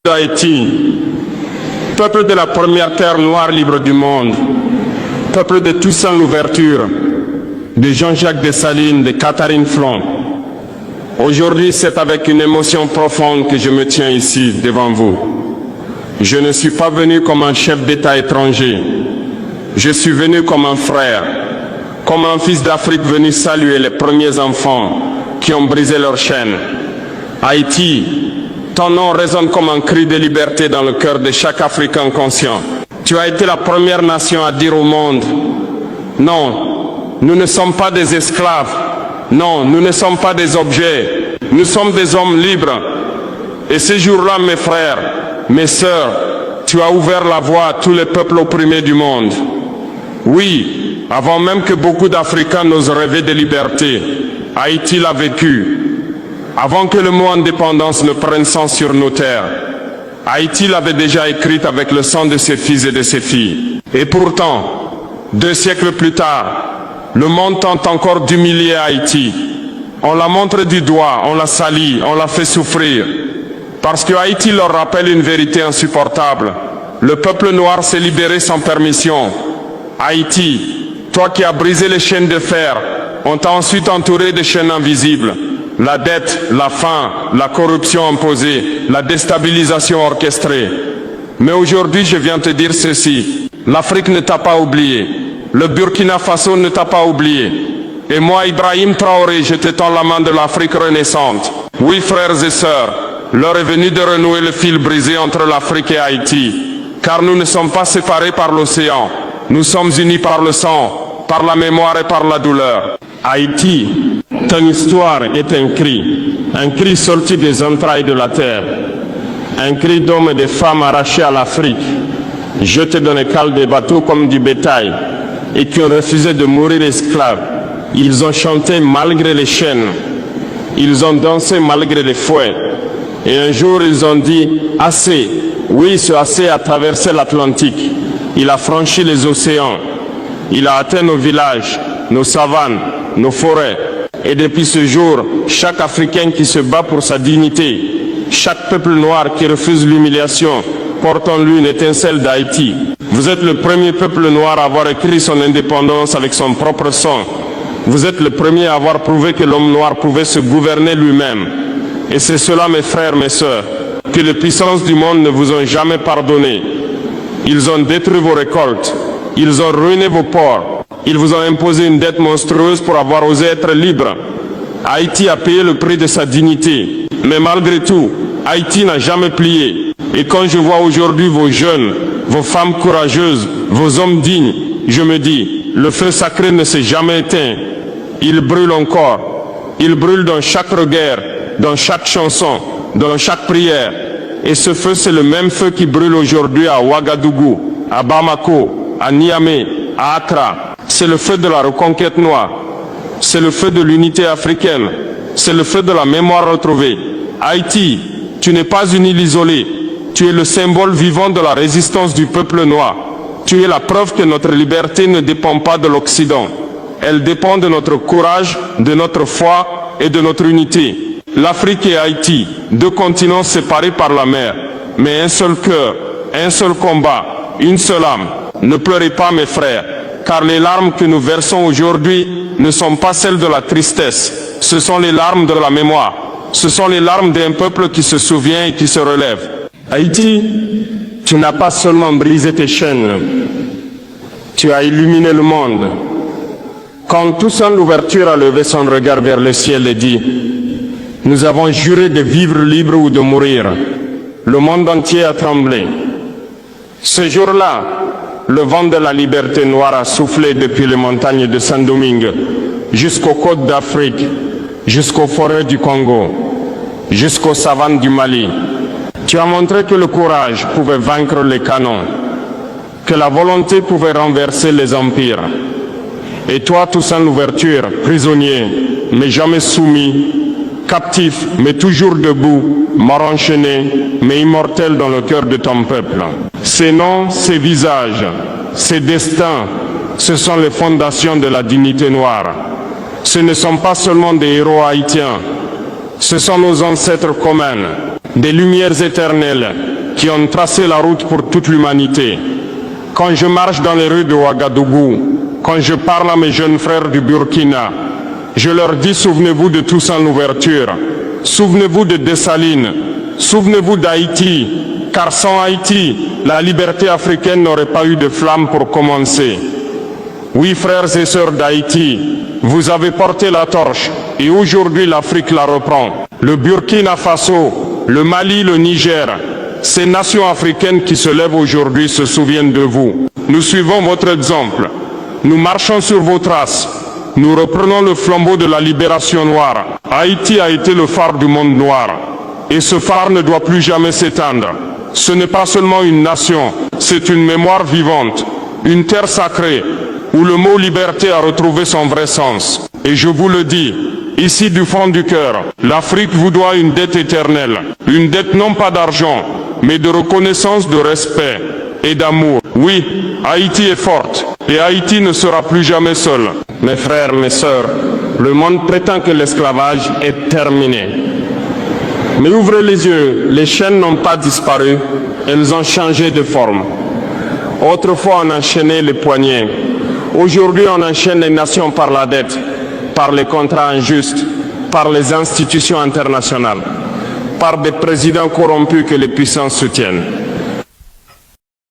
Haïti, peuple de la première terre noire libre du monde, peuple de Toussaint Louverture, de Jean-Jacques Dessalines, de Catherine Flon. Aujourd'hui, c'est avec une émotion profonde que je me tiens ici devant vous. Je ne suis pas venu comme un chef d'État étranger. Je suis venu comme un frère, comme un fils d'Afrique venu saluer les premiers enfants qui ont brisé leurs chaînes. Haïti, ton nom résonne comme un cri de liberté dans le cœur de chaque Africain conscient. Tu as été la première nation à dire au monde, non, nous ne sommes pas des esclaves, non, nous ne sommes pas des objets, nous sommes des hommes libres. Et ce jour-là, mes frères, mes sœurs, tu as ouvert la voie à tous les peuples opprimés du monde. Oui, avant même que beaucoup d'Africains n'osent rêver de liberté, Haïti l'a vécu. Avant que le mot indépendance ne prenne sens sur nos terres, Haïti l'avait déjà écrite avec le sang de ses fils et de ses filles. Et pourtant, 2 siècles plus tard, le monde tente encore d'humilier Haïti. On la montre du doigt, on la salit, on la fait souffrir. Parce que Haïti leur rappelle une vérité insupportable. Le peuple noir s'est libéré sans permission. Haïti, toi qui as brisé les chaînes de fer, on t'a ensuite entouré de chaînes invisibles. La dette, la faim, la corruption imposée, la déstabilisation orchestrée. Mais aujourd'hui, je viens te dire ceci. L'Afrique ne t'a pas oublié. Le Burkina Faso ne t'a pas oublié. Et moi, Ibrahim Traoré, je te tends la main de l'Afrique renaissante. Oui, frères et sœurs, l'heure est venue de renouer le fil brisé entre l'Afrique et Haïti. Car nous ne sommes pas séparés par l'océan. Nous sommes unis par le sang, par la mémoire et par la douleur. Haïti, ton histoire est un cri sorti des entrailles de la terre, un cri d'hommes et de femmes arrachés à l'Afrique, jetés dans les cales des bateaux comme du bétail, et qui ont refusé de mourir esclaves. Ils ont chanté malgré les chaînes, ils ont dansé malgré les fouets, et un jour ils ont dit « assez ». Oui, ce assez a traversé l'Atlantique, il a franchi les océans, il a atteint nos villages, nos savanes, nos forêts. Et depuis ce jour, chaque Africain qui se bat pour sa dignité, chaque peuple noir qui refuse l'humiliation, porte en lui une étincelle d'Haïti. Vous êtes le premier peuple noir à avoir écrit son indépendance avec son propre sang. Vous êtes le premier à avoir prouvé que l'homme noir pouvait se gouverner lui-même. Et c'est cela, mes frères, mes sœurs, que les puissances du monde ne vous ont jamais pardonné. Ils ont détruit vos récoltes, ils ont ruiné vos ports. Ils vous ont imposé une dette monstrueuse pour avoir osé être libre. Haïti a payé le prix de sa dignité. Mais malgré tout, Haïti n'a jamais plié. Et quand je vois aujourd'hui vos jeunes, vos femmes courageuses, vos hommes dignes, je me dis, le feu sacré ne s'est jamais éteint. Il brûle encore. Il brûle dans chaque regard, dans chaque chanson, dans chaque prière. Et ce feu, c'est le même feu qui brûle aujourd'hui à Ouagadougou, à Bamako, à Niamey, à Accra. C'est le feu de la reconquête noire, c'est le feu de l'unité africaine, c'est le feu de la mémoire retrouvée. Haïti, tu n'es pas une île isolée, tu es le symbole vivant de la résistance du peuple noir. Tu es la preuve que notre liberté ne dépend pas de l'Occident. Elle dépend de notre courage, de notre foi et de notre unité. L'Afrique et Haïti, 2 continents séparés par la mer, mais un seul cœur, un seul combat, une seule âme. Ne pleurez pas, mes frères. Car les larmes que nous versons aujourd'hui ne sont pas celles de la tristesse, ce sont les larmes de la mémoire, ce sont les larmes d'un peuple qui se souvient et qui se relève. Haïti, tu n'as pas seulement brisé tes chaînes, tu as illuminé le monde. Quand Toussaint Louverture a levé son regard vers le ciel et dit « Nous avons juré de vivre libre ou de mourir », le monde entier a tremblé. Ce jour-là, le vent de la liberté noire a soufflé depuis les montagnes de Saint-Domingue jusqu'aux côtes d'Afrique, jusqu'aux forêts du Congo, jusqu'aux savanes du Mali. Tu as montré que le courage pouvait vaincre les canons, que la volonté pouvait renverser les empires. Et toi, Toussaint Louverture, prisonnier, mais jamais soumis, captif, mais toujours debout, mort enchaîné, mais immortel dans le cœur de ton peuple. Ces noms, ces visages, ces destins, ce sont les fondations de la dignité noire. Ce ne sont pas seulement des héros haïtiens, ce sont nos ancêtres communs, des lumières éternelles, qui ont tracé la route pour toute l'humanité. Quand je marche dans les rues de Ouagadougou, quand je parle à mes jeunes frères du Burkina, je leur dis souvenez-vous de Toussaint Louverture, souvenez-vous de Dessalines, souvenez-vous d'Haïti, car sans Haïti, la liberté africaine n'aurait pas eu de flamme pour commencer. Oui, frères et sœurs d'Haïti, vous avez porté la torche et aujourd'hui l'Afrique la reprend. Le Burkina Faso, le Mali, le Niger, ces nations africaines qui se lèvent aujourd'hui se souviennent de vous. Nous suivons votre exemple. Nous marchons sur vos traces. Nous reprenons le flambeau de la libération noire. Haïti a été le phare du monde noir. Et ce phare ne doit plus jamais s'éteindre. Ce n'est pas seulement une nation, c'est une mémoire vivante, une terre sacrée, où le mot liberté a retrouvé son vrai sens. Et je vous le dis, ici du fond du cœur, l'Afrique vous doit une dette éternelle. Une dette non pas d'argent, mais de reconnaissance, de respect et d'amour. Oui, Haïti est forte, et Haïti ne sera plus jamais seule. Mes frères, mes sœurs, le monde prétend que l'esclavage est terminé. Mais ouvrez les yeux, les chaînes n'ont pas disparu, elles ont changé de forme. Autrefois on enchaînait les poignets, aujourd'hui on enchaîne les nations par la dette, par les contrats injustes, par les institutions internationales, par des présidents corrompus que les puissances soutiennent.